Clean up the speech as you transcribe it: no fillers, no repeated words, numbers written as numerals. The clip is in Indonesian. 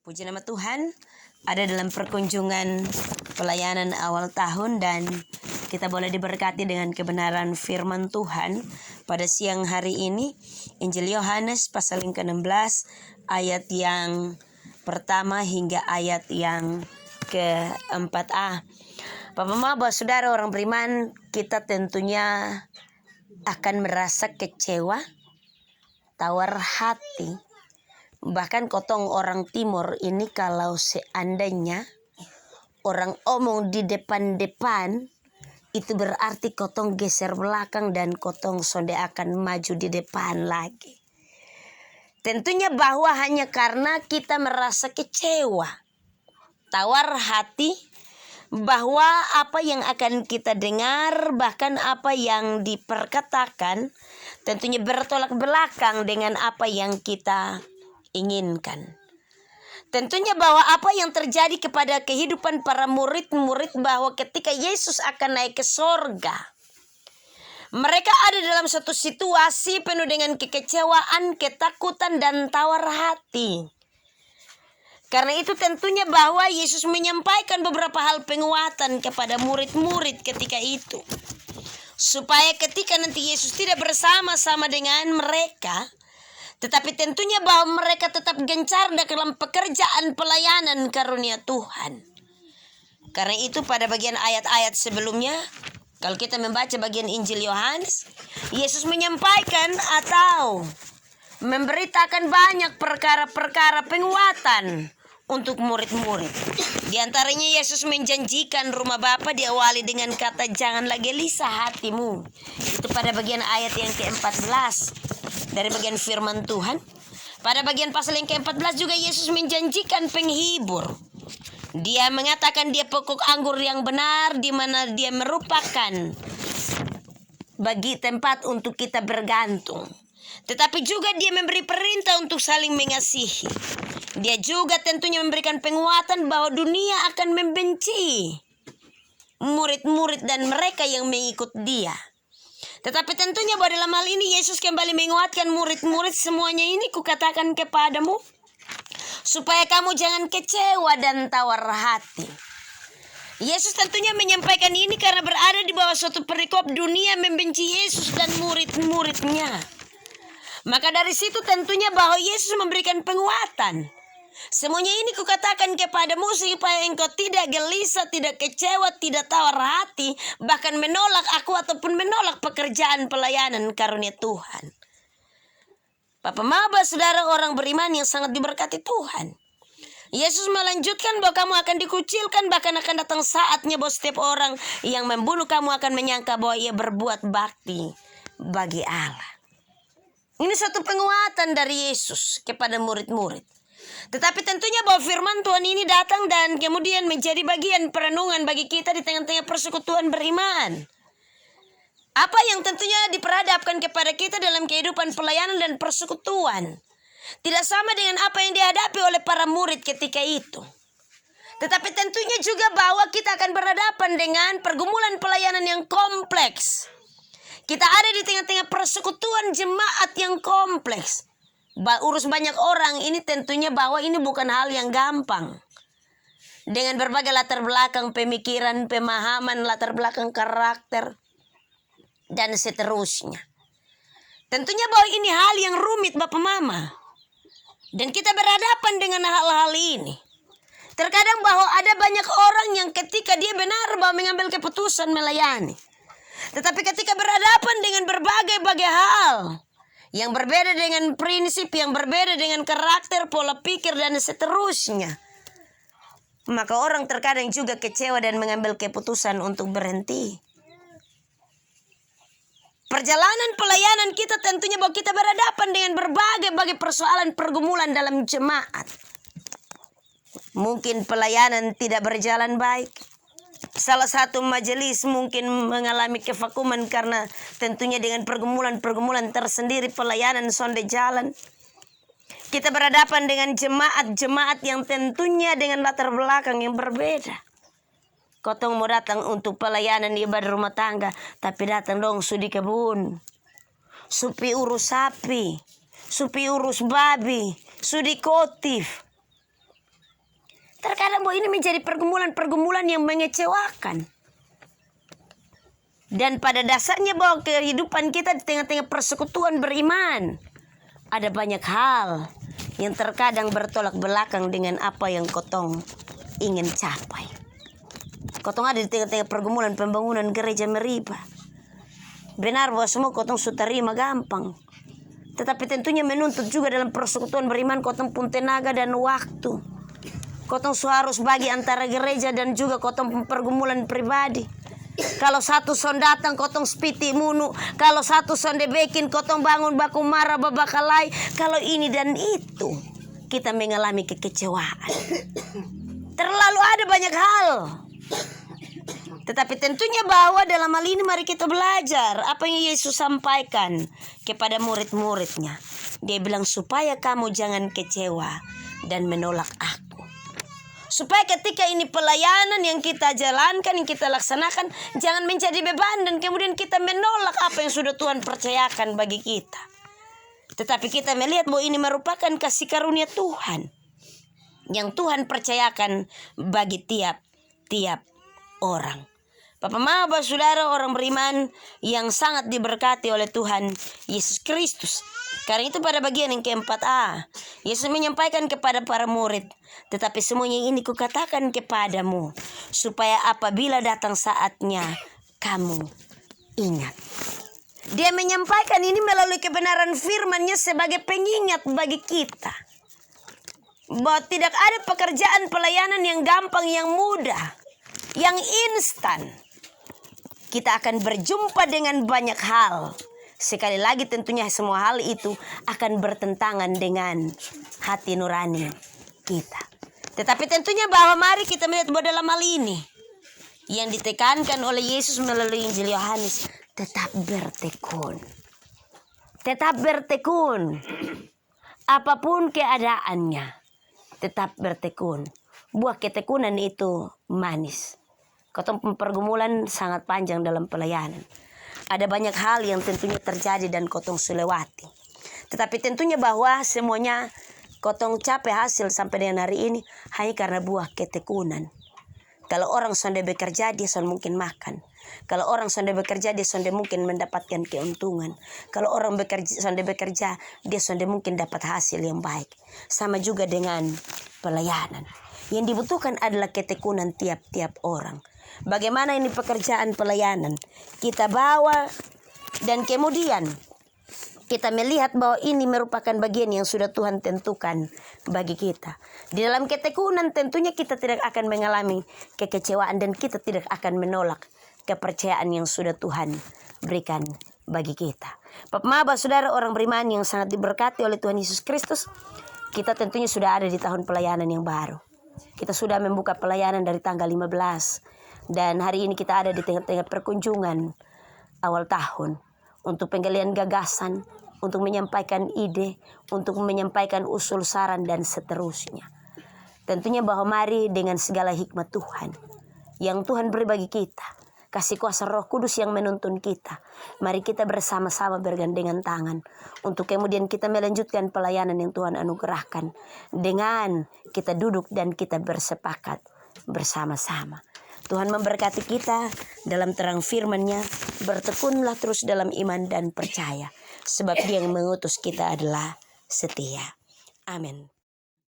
Puji nama Tuhan, ada dalam perkunjungan pelayanan awal tahun dan kita boleh diberkati dengan kebenaran firman Tuhan pada siang hari ini. Injil Yohanes pasal yang ke-16 ayat yang pertama hingga ayat yang ke-4a. Bapak Mama, saudara orang beriman, kita tentunya akan merasa kecewa, tawar hati. Bahkan kotong orang timur ini kalau seandainya orang omong di depan-depan, itu berarti kotong geser belakang dan kotong sonde akan maju di depan lagi. Tentunya bahwa hanya karena kita merasa kecewa, tawar hati, bahwa apa yang akan kita dengar, bahkan apa yang diperkatakan, tentunya bertolak belakang dengan apa yang kita inginkan. Tentunya bahwa apa yang terjadi kepada kehidupan para murid-murid, bahwa ketika Yesus akan naik ke sorga, mereka ada dalam satu situasi penuh dengan kekecewaan, ketakutan, dan tawar hati. Karena itu tentunya bahwa Yesus menyampaikan beberapa hal penguatan kepada murid-murid ketika itu, supaya ketika nanti Yesus tidak bersama-sama dengan mereka, tetapi tentunya bahwa mereka tetap gencar dalam pekerjaan pelayanan karunia Tuhan. Karena itu pada bagian ayat-ayat sebelumnya, kalau kita membaca bagian Injil Yohanes, Yesus menyampaikan atau memberitakan banyak perkara-perkara penguatan untuk murid-murid. Di antaranya Yesus menjanjikan rumah Bapa diawali dengan kata janganlah gelisah hatimu. Itu pada bagian ayat yang ke-14. Dari bagian firman Tuhan, pada bagian pasal yang ke-14 juga Yesus menjanjikan penghibur. Dia mengatakan dia pokok anggur yang benar, di mana dia merupakan bagi tempat untuk kita bergantung. Tetapi juga dia memberi perintah untuk saling mengasihi. Dia juga tentunya memberikan penguatan bahwa dunia akan membenci murid-murid dan mereka yang mengikut dia. Tetapi tentunya bahwa dalam hal ini Yesus kembali menguatkan murid-murid, semuanya ini kukatakan kepadamu, supaya kamu jangan kecewa dan tawar hati. Yesus tentunya menyampaikan ini karena berada di bawah suatu perikop dunia membenci Yesus dan murid-muridnya. Maka dari situ tentunya bahwa Yesus memberikan penguatan. Semuanya ini kukatakan kepadamu supaya engkau tidak gelisah, tidak kecewa, tidak tawar hati, bahkan menolak aku ataupun menolak pekerjaan pelayanan karunia Tuhan. Bapak Maba, saudara orang beriman yang sangat diberkati Tuhan, Yesus melanjutkan bahwa kamu akan dikucilkan, bahkan akan datang saatnya bahwa setiap orang yang membunuh kamu akan menyangka bahwa ia berbuat bakti bagi Allah. Ini satu penguatan dari Yesus kepada murid-murid. Tetapi tentunya bahwa firman Tuhan ini datang dan kemudian menjadi bagian perenungan bagi kita di tengah-tengah persekutuan beriman. Apa yang tentunya diperhadapkan kepada kita dalam kehidupan pelayanan dan persekutuan tidak sama dengan apa yang dihadapi oleh para murid ketika itu. Tetapi tentunya juga bahwa kita akan berhadapan dengan pergumulan pelayanan yang kompleks. Kita ada di tengah-tengah persekutuan jemaat yang kompleks. Urus banyak orang ini tentunya bahwa ini bukan hal yang gampang. Dengan berbagai latar belakang pemikiran, pemahaman, latar belakang karakter, dan seterusnya. Tentunya bahwa ini hal yang rumit Bapak Mama. Dan kita berhadapan dengan hal-hal ini. Terkadang bahwa ada banyak orang yang ketika dia benar bahwa mengambil keputusan melayani, tetapi ketika berhadapan dengan berbagai hal yang berbeda dengan prinsip, yang berbeda dengan karakter, pola pikir, dan seterusnya, maka orang terkadang juga kecewa dan mengambil keputusan untuk berhenti. Perjalanan pelayanan kita tentunya bahwa kita berhadapan dengan berbagai persoalan pergumulan dalam jemaat. Mungkin pelayanan tidak berjalan baik. Salah satu majelis mungkin mengalami kevakuman karena tentunya dengan pergumulan tersendiri pelayanan sonde jalan. Kita berhadapan dengan jemaat-jemaat yang tentunya dengan latar belakang yang berbeda. Kotong mau datang untuk pelayanan ibadah rumah tangga, tapi datang dong sudi kebun, supi urus sapi, supi urus babi, sudi kotif. Terkadang bahwa ini menjadi pergumulan-pergumulan yang mengecewakan. Dan pada dasarnya bahwa kehidupan kita di tengah-tengah persekutuan beriman, ada banyak hal yang terkadang bertolak belakang dengan apa yang kotong ingin capai. Kotong ada di tengah-tengah pergumulan pembangunan gereja Meriba. Benar bahwa semua kotong sudah terima gampang. Tetapi tentunya menuntut juga dalam persekutuan beriman kotong pun tenaga dan waktu. Kotong harus bagi antara gereja dan juga kotong pergumulan pribadi. Kalau satu son datang kotong spiti munu, kalau satu son debekin kotong bangun baku marah babakalai. Kalau ini dan itu kita mengalami kekecewaan. Terlalu ada banyak hal. Tetapi tentunya bahwa dalam hal ini mari kita belajar apa yang Yesus sampaikan kepada murid-muridnya. Dia bilang supaya kamu jangan kecewa dan menolak aku. Supaya ketika ini pelayanan yang kita jalankan, yang kita laksanakan, jangan menjadi beban dan kemudian kita menolak apa yang sudah Tuhan percayakan bagi kita. Tetapi kita melihat bahwa ini merupakan kasih karunia Tuhan yang Tuhan percayakan bagi tiap-tiap orang. Bapak, Mama, Bapak, Saudara, orang beriman yang sangat diberkati oleh Tuhan Yesus Kristus. Karena itu pada bagian yang keempat Yesus menyampaikan kepada para murid, tetapi semuanya ini kukatakan kepadamu, supaya apabila datang saatnya, kamu ingat. Dia menyampaikan ini melalui kebenaran firman-Nya sebagai pengingat bagi kita. Bahwa tidak ada pekerjaan pelayanan yang gampang, yang mudah, yang instan. Kita akan berjumpa dengan banyak hal. Sekali lagi tentunya semua hal itu akan bertentangan dengan hati nurani kita. Tetapi tentunya bahwa mari kita melihat bahwa dalam hal ini yang ditekankan oleh Yesus melalui Injil Yohanes, tetap bertekun. Tetap bertekun. Apapun keadaannya, tetap bertekun. Buah ketekunan itu manis. Kotong pergumulan sangat panjang dalam pelayanan. Ada banyak hal yang tentunya terjadi dan kotong selewati. Tetapi tentunya bahwa semuanya kotong capai hasil sampai dengan hari ini hanya karena buah ketekunan. Kalau orang sonde bekerja, dia sonde mungkin makan. Kalau orang sonde bekerja, dia sonde mungkin mendapatkan keuntungan. Kalau orang sonde bekerja, dia sonde mungkin dapat hasil yang baik. Sama juga dengan pelayanan. Yang dibutuhkan adalah ketekunan tiap-tiap orang. Bagaimana ini pekerjaan pelayanan kita bawa dan kemudian kita melihat bahwa ini merupakan bagian yang sudah Tuhan tentukan bagi kita. Di dalam ketekunan tentunya kita tidak akan mengalami kekecewaan dan kita tidak akan menolak kepercayaan yang sudah Tuhan berikan bagi kita. Bapak, Mama, Saudara, orang beriman yang sangat diberkati oleh Tuhan Yesus Kristus, kita tentunya sudah ada di tahun pelayanan yang baru. Kita sudah membuka pelayanan dari tanggal 15. Dan hari ini kita ada di tengah-tengah perkunjungan awal tahun untuk penggalian gagasan, untuk menyampaikan ide, untuk menyampaikan usul saran dan seterusnya. Tentunya bahwa mari dengan segala hikmat Tuhan yang Tuhan beri bagi kita, kasih kuasa Roh Kudus yang menuntun kita, mari kita bersama-sama bergandengan tangan untuk kemudian kita melanjutkan pelayanan yang Tuhan anugerahkan dengan kita duduk dan kita bersepakat bersama-sama. Tuhan memberkati kita dalam terang firman-Nya. Bertekunlah terus dalam iman dan percaya. Sebab Dia yang mengutus kita adalah setia. Amin.